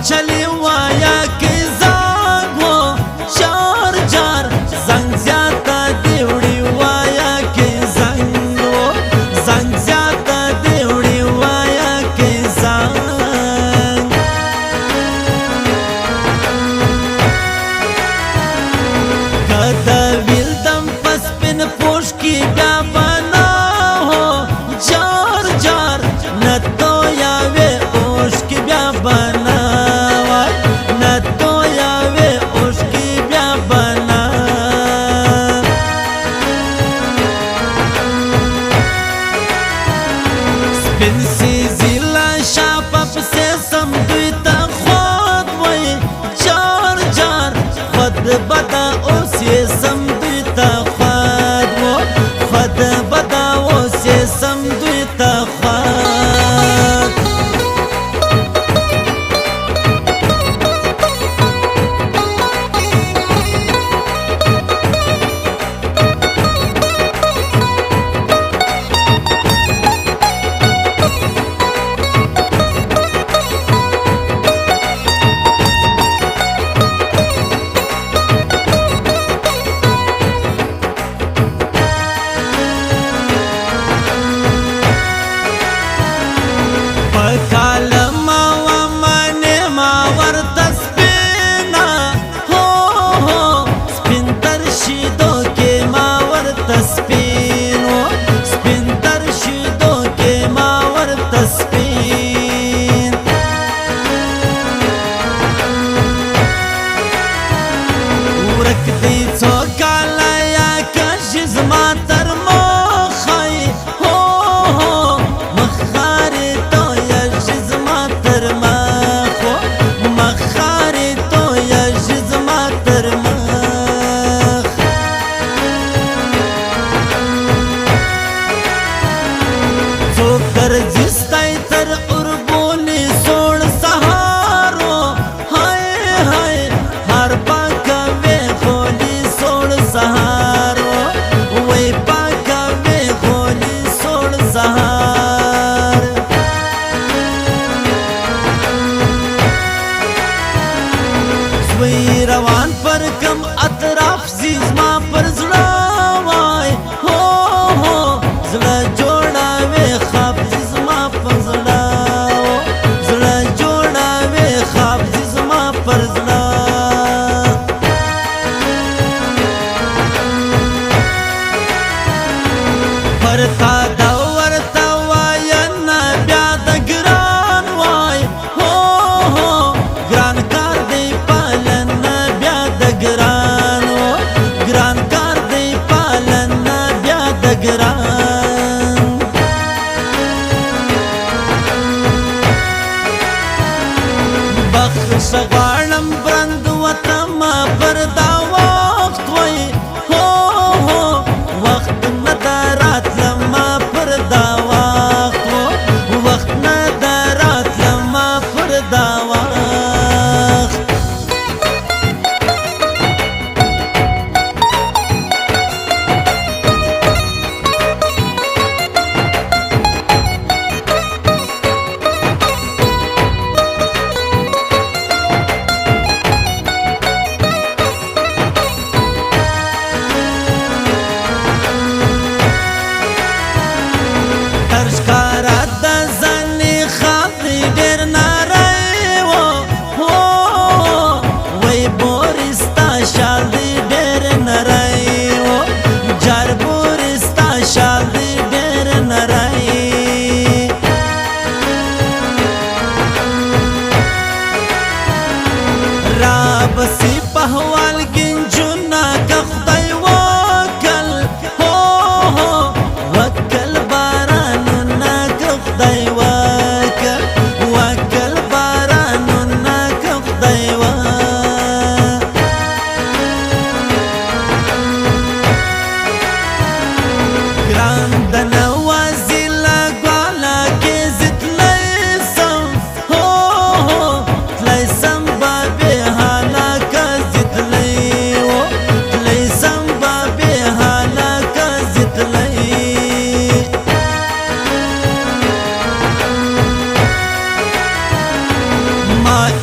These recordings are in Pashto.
چلی وایا کې زنګ و چار جار زنګ زیاته دی وړي وایا کې زنګ و زنګ زیاته دی وړي وایا کې زنګ کده ویلدم پس پن پوش کی بیا بنا ہو جار جار نتو یاوے اوش کی بیا بنا نتو یاوے اوش کی بیا بنا سپن سی زیلا شاپپ سے سم دوی تا خود وی جار جار خود بدا اوس یہ سم دوی تا خود و خود بدا اوس یہ سم دوی تا خود روان پر کم اطراف زیز ما پر زړه وای هو هو زړه جوړاوي خواب زیز ما پر زړه زړه جوړاوي خواب زیز ما پر زړه پرتا دا ورتا وای نه بیا د ګران وای هو هو ګران کار دی ګران کار دی پالن بیا د ګران بخش غواړم برند وطم پر دا وخت وای هو هو وخت نه درات لما پر دا وخت وخت نه درات لما پر دا وخت بسی پهوال گنجونا که خدای وکل هو هو وکل بارانونا که خدای وکل وکل بارانونا که خدای وکل گران دنوازی لگوالا که زد لیسم هو هو لیسم بابی حالا که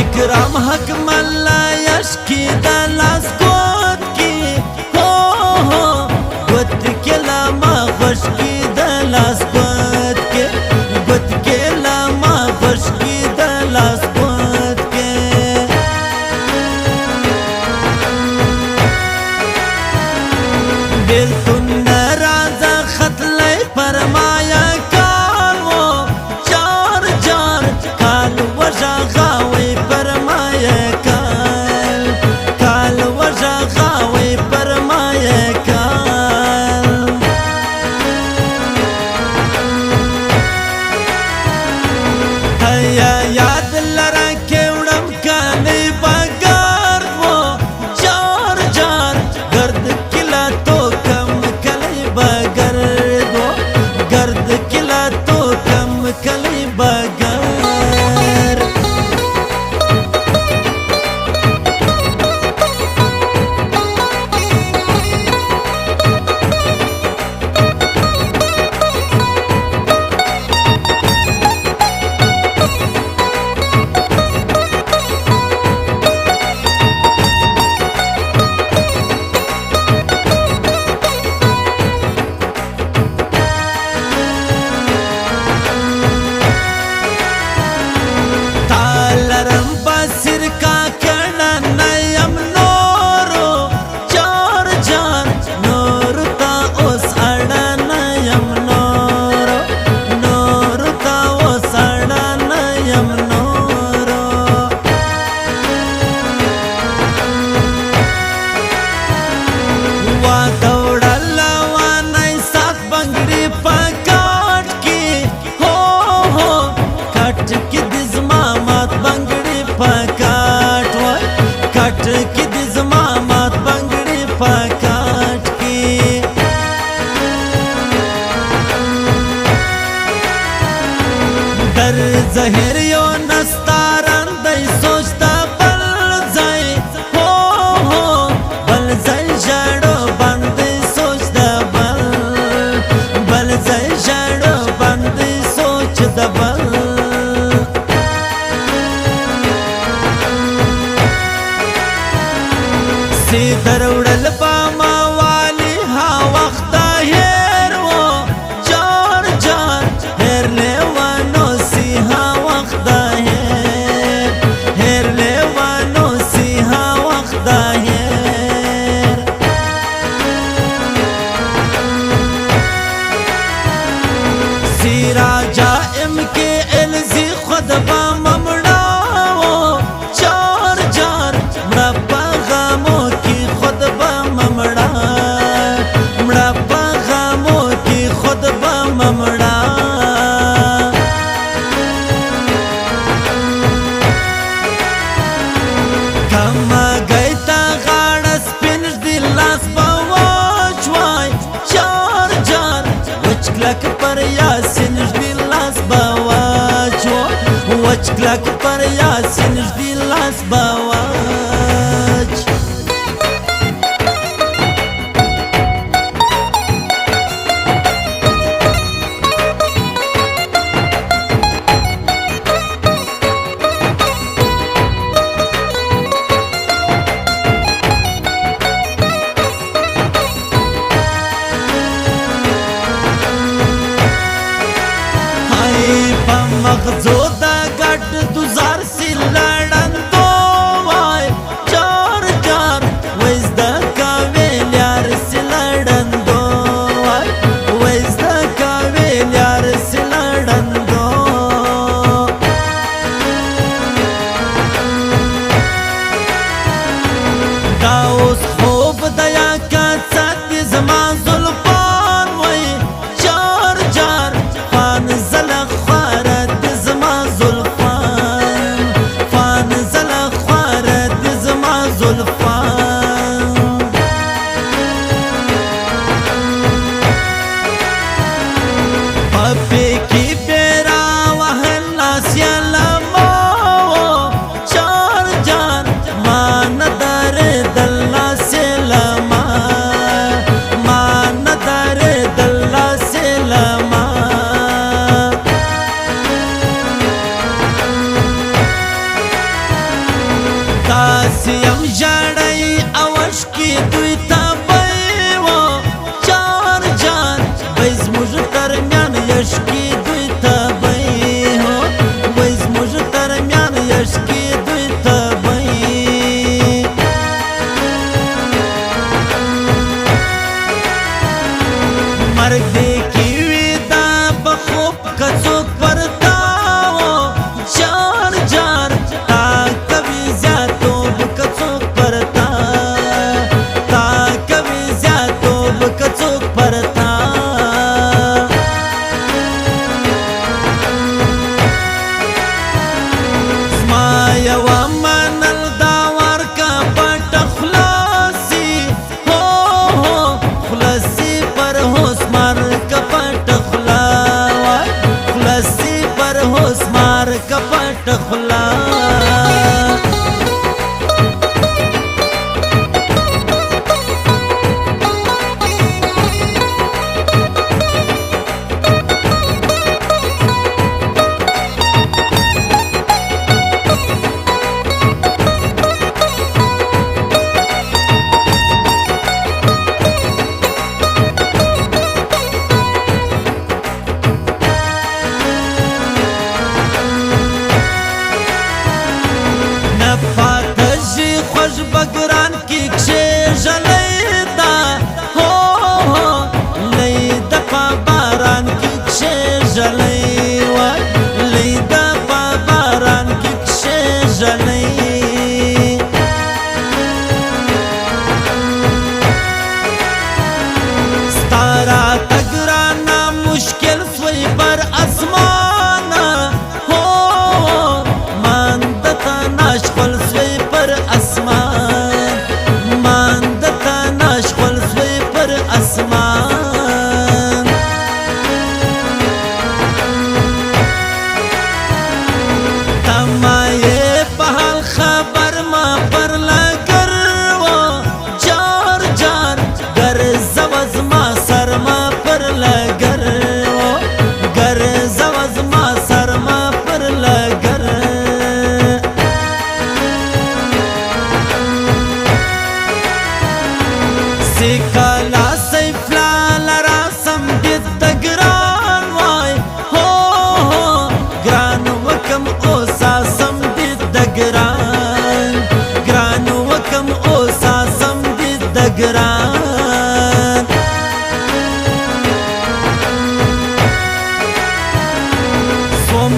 اکرام حق ملا یشکی دا لاس گوت کی ہو گوت کے لاما خوش کی دا لاس گوت کے لاما خوش کی دا لاس گوت کے بیلتون نرازا خط لئی فرمایا کال وہ چار چار کال وجا غاوی فرمایا کال وجا غاوی فرمایا کال هيا یاد لرا کیوڑم کانی بگرد وہ چار چار گرد کلا تو کم کلی بگرد وہ گرد کلا تو کم کلی بگرد तालरम बसिर का कड़ा नयम नोरो चार चार नोर ता ओस अड़ा नयम नोर ता ओस अड़ा नयम नोरो वा दौड़ला वा नई साथ बंगड़ी पकाट की हो कट की दिजमा मात बंगड़ी पकाट वो कट की दिजमा मात बंगड़ी पकाट की दर जहर यो नस्तारन दई सोचता बल जाए हो बल जाए जड़ो बंद सोचता बल जाए जड़ो बंद सोचता बल सीधर उड़ल पामा वाली हा वक्ता हेर वो चार चार हेर ले वानो सी हा वक्ता हेर ले वानो सी हा वक्ता हेर सीरा जाइम के एलजी खुद बा ममड़ा वो चार चार मड़ा गामों की खुद बा ममड़ा गामों की खुद बा ममड़ा कमा गई ता गाड़स पिंज दिलास बावाच वाई चार चार वचक्लक पर यासिन दिलास बावाच वचक्लक पर यासिन दिलास बावाच मगजोदा गट दुजार सी लड़न तो वाय चार चार वैसदा कावेल यार सी लड़न दो वाय वैसदा कावेल यार सी लड़न दो दाऊस खूब दया का साथ जमा जुल्फान वही चार चार पान जलक खारत जमा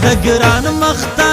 د ګران مخته